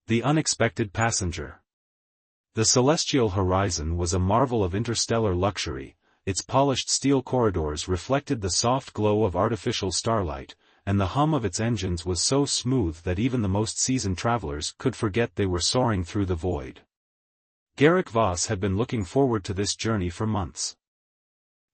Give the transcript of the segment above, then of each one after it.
The unexpected passenger. The celestial horizon was a marvel of interstellar luxury. Its polished steel corridors reflected the soft glow of artificial starlight, and the hum of its engines was so smooth that even the most seasoned travelers could forget they were soaring through the void. Garrick Voss had been looking forward to this journey for months.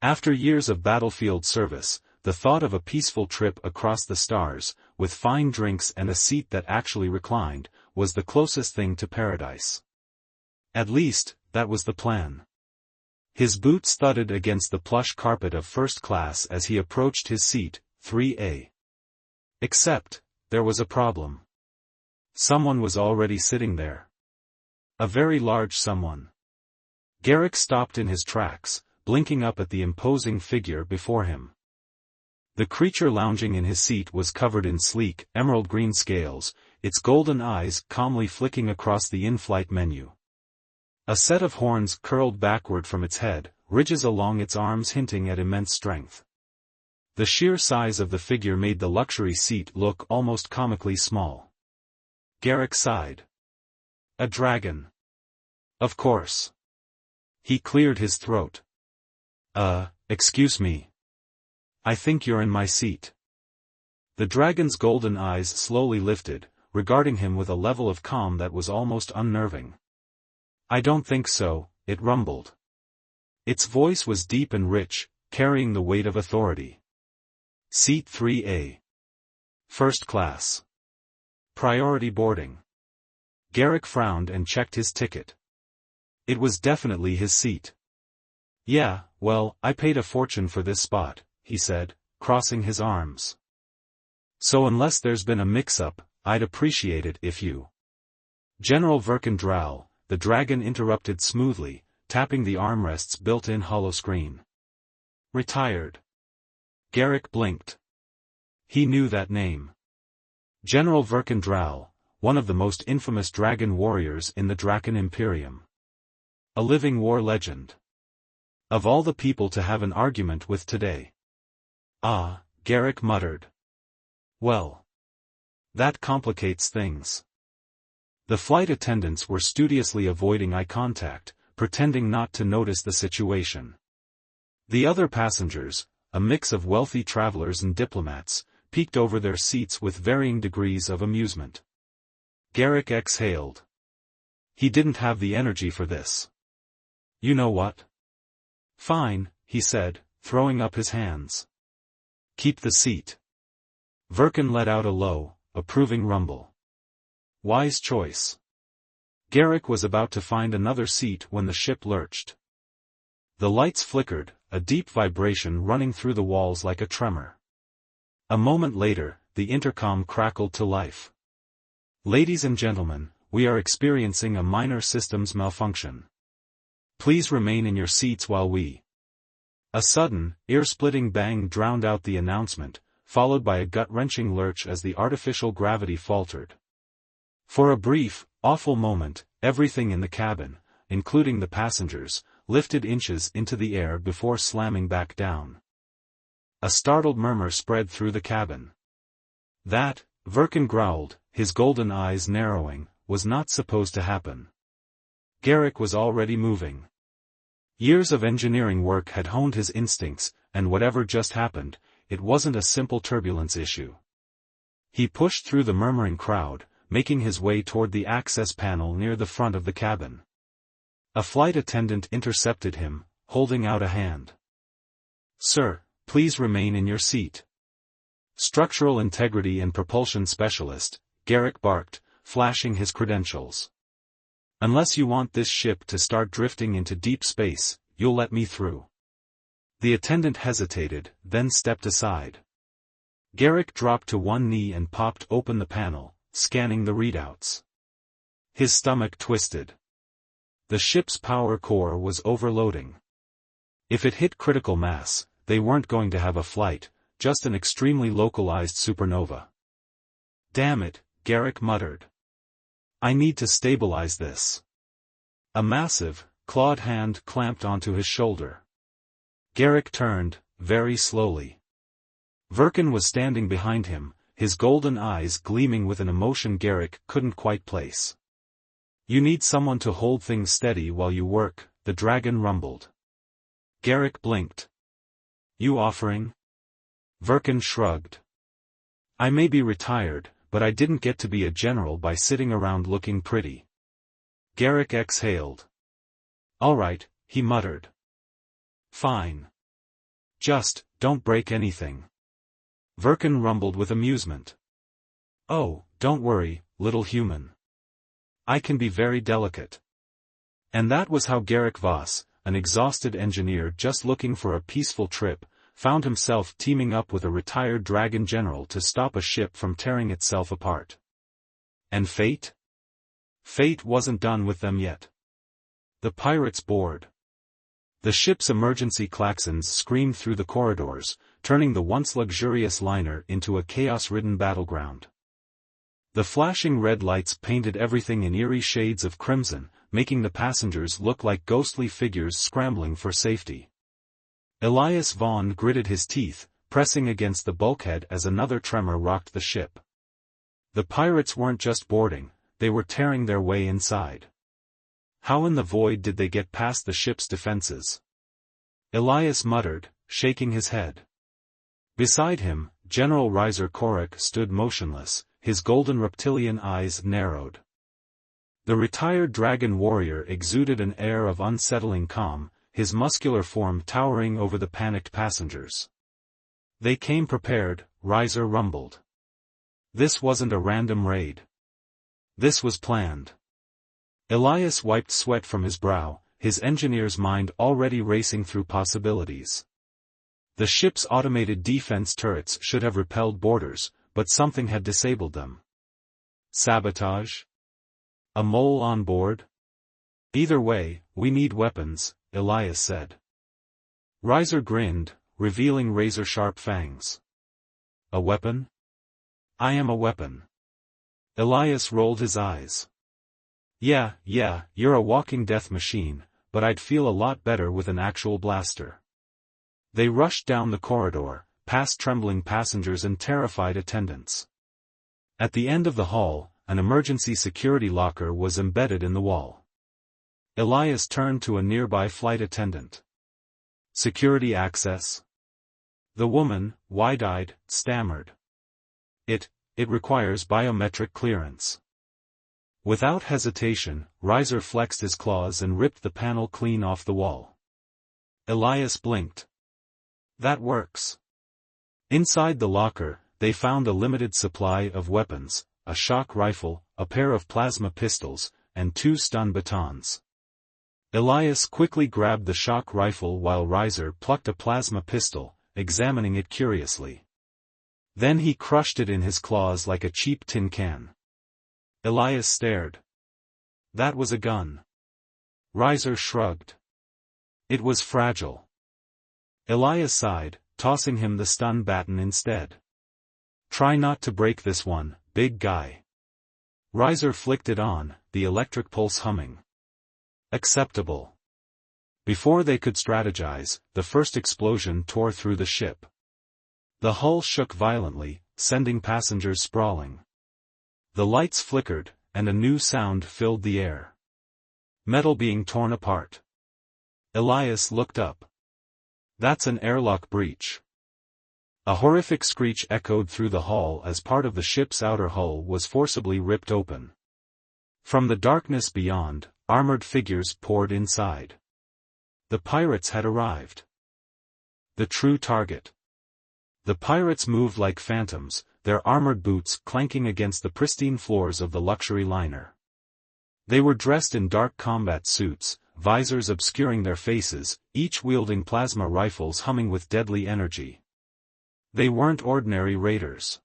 After years of battlefield service, the thought of a peaceful trip across the stars, with fine drinks and a seat that actually reclined, was the closest thing to paradise. At least, that was the plan. His boots thudded against the plush carpet of first class as he approached his seat, 3A. Except, there was a problem. Someone was already sitting there. A very large someone. Garrick stopped in his tracks, blinking up at the imposing figure before him. The creature lounging in his seat was covered in sleek, emerald-green scales, its golden eyes calmly flicking across the in-flight menu. A set of horns curled backward from its head, ridges along its arms hinting at immense strength. The sheer size of the figure made the luxury seat look almost comically small. Garrick sighed. A dragon. Of course. He cleared his throat. Excuse me. I think you're in my seat. The dragon's golden eyes slowly lifted, regarding him with a level of calm that was almost unnerving. I don't think so, it rumbled. Its voice was deep and rich, carrying the weight of authority. Seat 3A. First class. Priority boarding. Garrick frowned and checked his ticket. It was definitely his seat. Yeah, well, I paid a fortune for this spot, he said, crossing his arms. So unless there's been a mix-up, I'd appreciate it if you... General Verkendral, the dragon interrupted smoothly, tapping the armrest's built-in holoscreen. Retired. Garrick blinked. He knew that name. General Verkendral, one of the most infamous dragon warriors in the Draken Imperium. A living war legend. Of all the people to have an argument with today. Ah, Garrick muttered. Well. That complicates things. The flight attendants were studiously avoiding eye contact, pretending not to notice the situation. The other passengers, a mix of wealthy travelers and diplomats, peeked over their seats with varying degrees of amusement. Garrick exhaled. He didn't have the energy for this. You know what? Fine, he said, throwing up his hands. Keep the seat. Verken let out a low, approving rumble. Wise choice. Garrick was about to find another seat when the ship lurched. The lights flickered, a deep vibration running through the walls like a tremor. A moment later, the intercom crackled to life. Ladies and gentlemen, we are experiencing a minor systems malfunction. Please remain in your seats while we... A sudden, ear-splitting bang drowned out the announcement, followed by a gut-wrenching lurch as the artificial gravity faltered. For a brief, awful moment, everything in the cabin, including the passengers, lifted inches into the air before slamming back down. A startled murmur spread through the cabin. That, Verken growled, his golden eyes narrowing, was not supposed to happen. Garrick was already moving. Years of engineering work had honed his instincts, and whatever just happened, it wasn't a simple turbulence issue. He pushed through the murmuring crowd, making his way toward the access panel near the front of the cabin. A flight attendant intercepted him, holding out a hand. Sir, please remain in your seat. Structural integrity and propulsion specialist, Garrick barked, flashing his credentials. Unless you want this ship to start drifting into deep space, you'll let me through. The attendant hesitated, then stepped aside. Garrick dropped to one knee and popped open the panel, scanning the readouts. His stomach twisted. The ship's power core was overloading. If it hit critical mass, they weren't going to have a flight, just an extremely localized supernova. Damn it, Garrick muttered. I need to stabilize this. A massive, clawed hand clamped onto his shoulder. Garrick turned, very slowly. Verken was standing behind him, his golden eyes gleaming with an emotion Garrick couldn't quite place. You need someone to hold things steady while you work, the dragon rumbled. Garrick blinked. You offering? Verkan shrugged. I may be retired, but I didn't get to be a general by sitting around looking pretty. Garrick exhaled. All right, he muttered. Fine. Just, don't break anything. Verkan rumbled with amusement. Oh, don't worry, little human. I can be very delicate. And that was how Garrick Voss, an exhausted engineer just looking for a peaceful trip, found himself teaming up with a retired dragon general to stop a ship from tearing itself apart. And fate? Fate wasn't done with them yet. The pirates bored. The ship's emergency klaxons screamed through the corridors, turning the once luxurious liner into a chaos-ridden battleground. The flashing red lights painted everything in eerie shades of crimson, making the passengers look like ghostly figures scrambling for safety. Elias Vaughn gritted his teeth, pressing against the bulkhead as another tremor rocked the ship. The pirates weren't just boarding, they were tearing their way inside. How in the void did they get past the ship's defenses? Elias muttered, shaking his head. Beside him, General Riser Korik stood motionless, his golden reptilian eyes narrowed. The retired dragon warrior exuded an air of unsettling calm, his muscular form towering over the panicked passengers. They came prepared, Riser rumbled. This wasn't a random raid. This was planned. Elias wiped sweat from his brow, his engineer's mind already racing through possibilities. The ship's automated defense turrets should have repelled boarders, but something had disabled them. Sabotage? A mole on board? Either way, we need weapons, Elias said. Riser grinned, revealing razor-sharp fangs. A weapon? I am a weapon. Elias rolled his eyes. Yeah, you're a walking death machine, but I'd feel a lot better with an actual blaster. They rushed down the corridor, past trembling passengers and terrified attendants. At the end of the hall, an emergency security locker was embedded in the wall. Elias turned to a nearby flight attendant. Security access? The woman, wide-eyed, stammered. It requires biometric clearance. Without hesitation, Riser flexed his claws and ripped the panel clean off the wall. Elias blinked. That works. Inside the locker, they found a limited supply of weapons, a shock rifle, a pair of plasma pistols, and 2 stun batons. Elias quickly grabbed the shock rifle while Riser plucked a plasma pistol, examining it curiously. Then he crushed it in his claws like a cheap tin can. Elias stared. That was a gun. Riser shrugged. It was fragile. Elias sighed, tossing him the stun baton instead. Try not to break this one, big guy. Riser flicked it on, the electric pulse humming. Acceptable. Before they could strategize, the first explosion tore through the ship. The hull shook violently, sending passengers sprawling. The lights flickered, and a new sound filled the air. Metal being torn apart. Elias looked up. That's an airlock breach. A horrific screech echoed through the hall as part of the ship's outer hull was forcibly ripped open. From the darkness beyond, armored figures poured inside. The pirates had arrived. The true target. The pirates moved like phantoms, their armored boots clanking against the pristine floors of the luxury liner. They were dressed in dark combat suits, visors obscuring their faces, each wielding plasma rifles humming with deadly energy. They weren't ordinary raiders.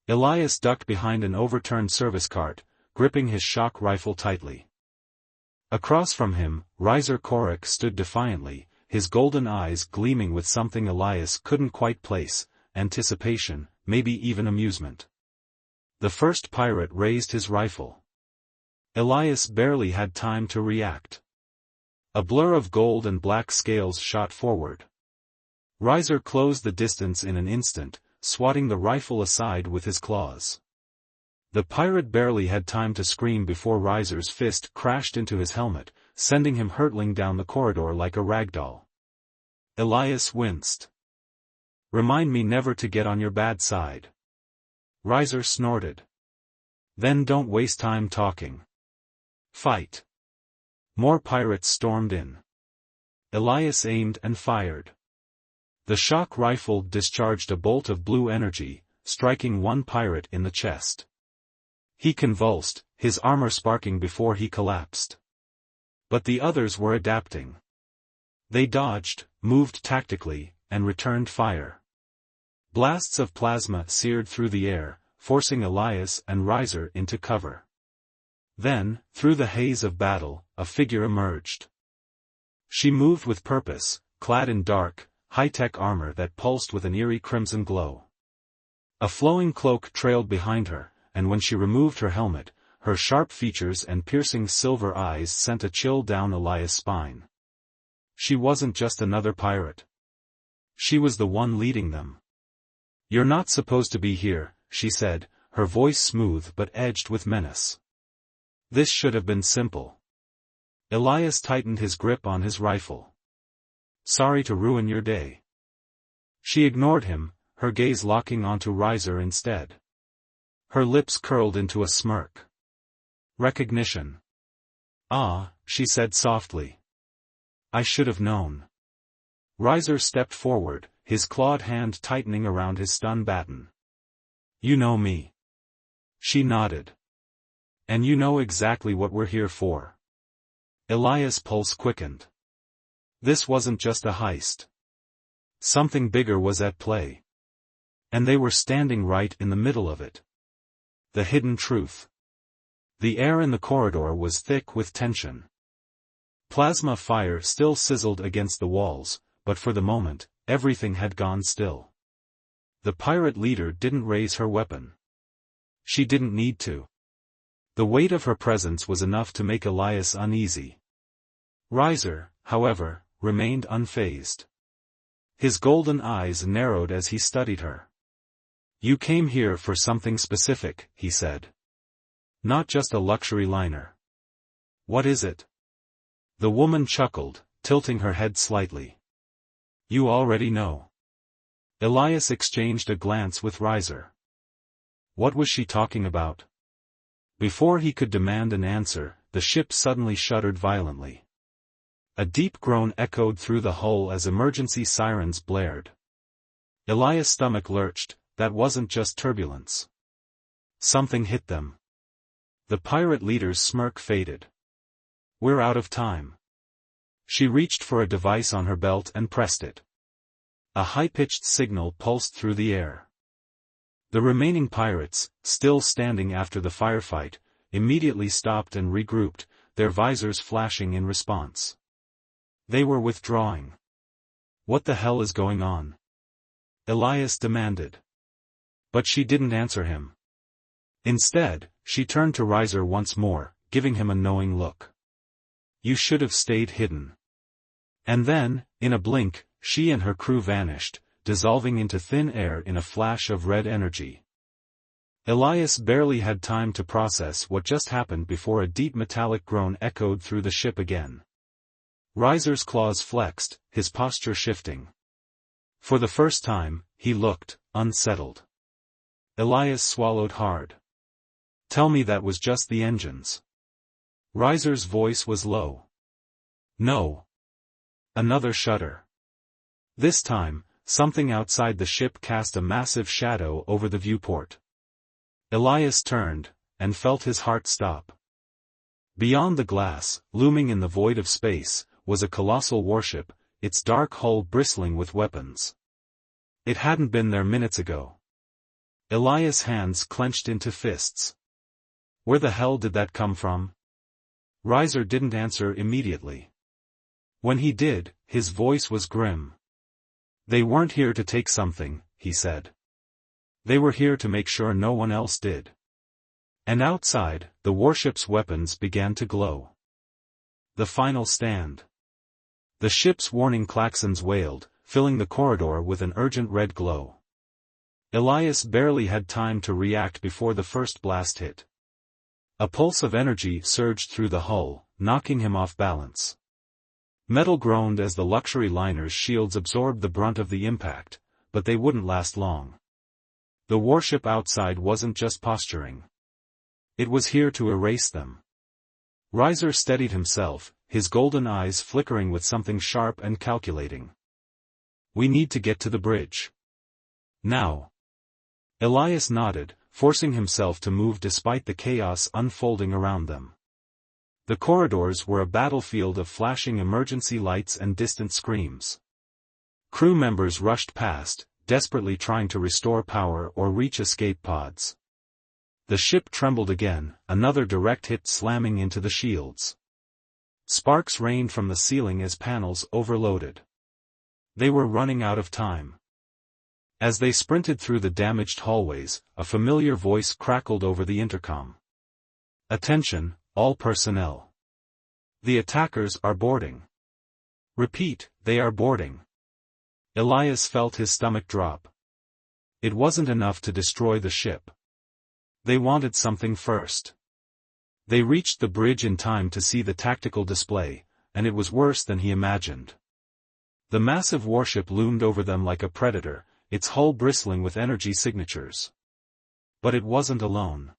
Elias ducked behind an overturned service cart, gripping his shock rifle tightly. Across from him, Riser Korik stood defiantly, his golden eyes gleaming with something Elias couldn't quite place, anticipation, maybe even amusement. The first pirate raised his rifle. Elias barely had time to react. A blur of gold and black scales shot forward. Riser closed the distance in an instant, swatting the rifle aside with his claws. The pirate barely had time to scream before Riser's fist crashed into his helmet, sending him hurtling down the corridor like a ragdoll. Elias winced. "Remind me never to get on your bad side." Riser snorted. "Then don't waste time talking. Fight." More pirates stormed in. Elias aimed and fired. The shock rifle discharged a bolt of blue energy, striking one pirate in the chest. He convulsed, his armor sparking before he collapsed. But the others were adapting. They dodged, moved tactically, and returned fire. Blasts of plasma seared through the air, forcing Elias and Riser into cover. Then, through the haze of battle, a figure emerged. She moved with purpose, clad in dark, high-tech armor that pulsed with an eerie crimson glow. A flowing cloak trailed behind her, and when she removed her helmet, her sharp features and piercing silver eyes sent a chill down Elias' spine. She wasn't just another pirate. She was the one leading them. "You're not supposed to be here," she said, her voice smooth but edged with menace. This should have been simple. Elias tightened his grip on his rifle. "Sorry to ruin your day." She ignored him, her gaze locking onto Riser instead. Her lips curled into a smirk. "Recognition." "Ah," she said softly. "I should have known." Riser stepped forward, his clawed hand tightening around his stun baton. "You know me." She nodded. "And you know exactly what we're here for." Elias' pulse quickened. This wasn't just a heist. Something bigger was at play. And they were standing right in the middle of it. The hidden truth. The air in the corridor was thick with tension. Plasma fire still sizzled against the walls, but for the moment, everything had gone still. The pirate leader didn't raise her weapon. She didn't need to. The weight of her presence was enough to make Elias uneasy. Riser, however, remained unfazed. His golden eyes narrowed as he studied her. "You came here for something specific," he said. "Not just a luxury liner." "What is it?" The woman chuckled, tilting her head slightly. "You already know." Elias exchanged a glance with Riser. What was she talking about? Before he could demand an answer, the ship suddenly shuddered violently. A deep groan echoed through the hull as emergency sirens blared. Elias' stomach lurched. That wasn't just turbulence. Something hit them. The pirate leader's smirk faded. "We're out of time." She reached for a device on her belt and pressed it. A high-pitched signal pulsed through the air. The remaining pirates, still standing after the firefight, immediately stopped and regrouped, their visors flashing in response. They were withdrawing. "What the hell is going on?" Elias demanded. But she didn't answer him. Instead, she turned to Riser once more, giving him a knowing look. "You should have stayed hidden." And then, in a blink, she and her crew vanished, dissolving into thin air in a flash of red energy. Elias barely had time to process what just happened before a deep metallic groan echoed through the ship again. Riser's claws flexed, his posture shifting. For the first time, he looked unsettled. Elias swallowed hard. "Tell me that was just the engines." Riser's voice was low. "No." Another shudder. This time, something outside the ship cast a massive shadow over the viewport. Elias turned, and felt his heart stop. Beyond the glass, looming in the void of space, was a colossal warship, its dark hull bristling with weapons. It hadn't been there minutes ago. Elias' hands clenched into fists. Where the hell did that come from? Riser didn't answer immediately. When he did, his voice was grim. "They weren't here to take something," he said. "They were here to make sure no one else did." And outside, the warship's weapons began to glow. The final stand. The ship's warning klaxons wailed, filling the corridor with an urgent red glow. Elias barely had time to react before the first blast hit. A pulse of energy surged through the hull, knocking him off balance. Metal groaned as the luxury liner's shields absorbed the brunt of the impact, but they wouldn't last long. The warship outside wasn't just posturing. It was here to erase them. Reiser steadied himself, his golden eyes flickering with something sharp and calculating. "We need to get to the bridge. Now." Elias nodded, forcing himself to move despite the chaos unfolding around them. The corridors were a battlefield of flashing emergency lights and distant screams. Crew members rushed past, desperately trying to restore power or reach escape pods. The ship trembled again, another direct hit slamming into the shields. Sparks rained from the ceiling as panels overloaded. They were running out of time. As they sprinted through the damaged hallways, a familiar voice crackled over the intercom. "Attention, all personnel. The attackers are boarding. Repeat, they are boarding." Elias felt his stomach drop. It wasn't enough to destroy the ship. They wanted something first. They reached the bridge in time to see the tactical display, and it was worse than he imagined. The massive warship loomed over them like a predator, its hull bristling with energy signatures. But it wasn't alone.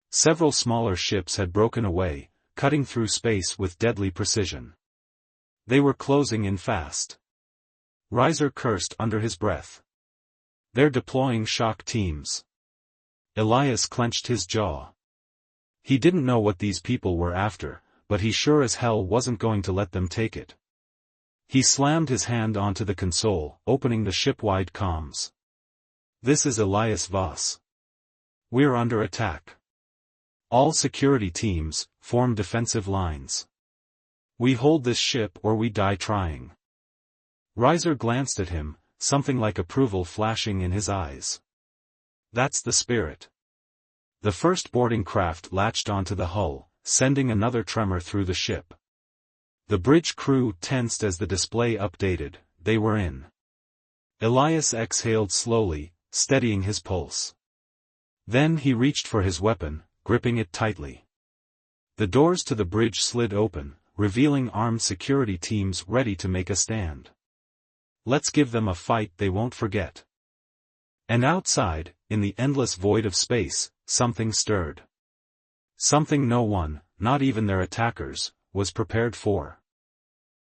Several smaller ships had broken away, cutting through space with deadly precision. They were closing in fast. Reiser cursed under his breath. "They're deploying shock teams." Elias clenched his jaw. He didn't know what these people were after, but he sure as hell wasn't going to let them take it. He slammed his hand onto the console, opening the ship-wide comms. "This is Elias Voss. We're under attack. All security teams, form defensive lines. We hold this ship or we die trying." Reiser glanced at him, something like approval flashing in his eyes. "That's the spirit." The first boarding craft latched onto the hull, sending another tremor through the ship. The bridge crew tensed as the display updated. They were in. Elias exhaled slowly, steadying his pulse. Then he reached for his weapon, gripping it tightly. The doors to the bridge slid open, revealing armed security teams ready to make a stand. "Let's give them a fight they won't forget." And outside, in the endless void of space, something stirred. Something no one, not even their attackers, was prepared for.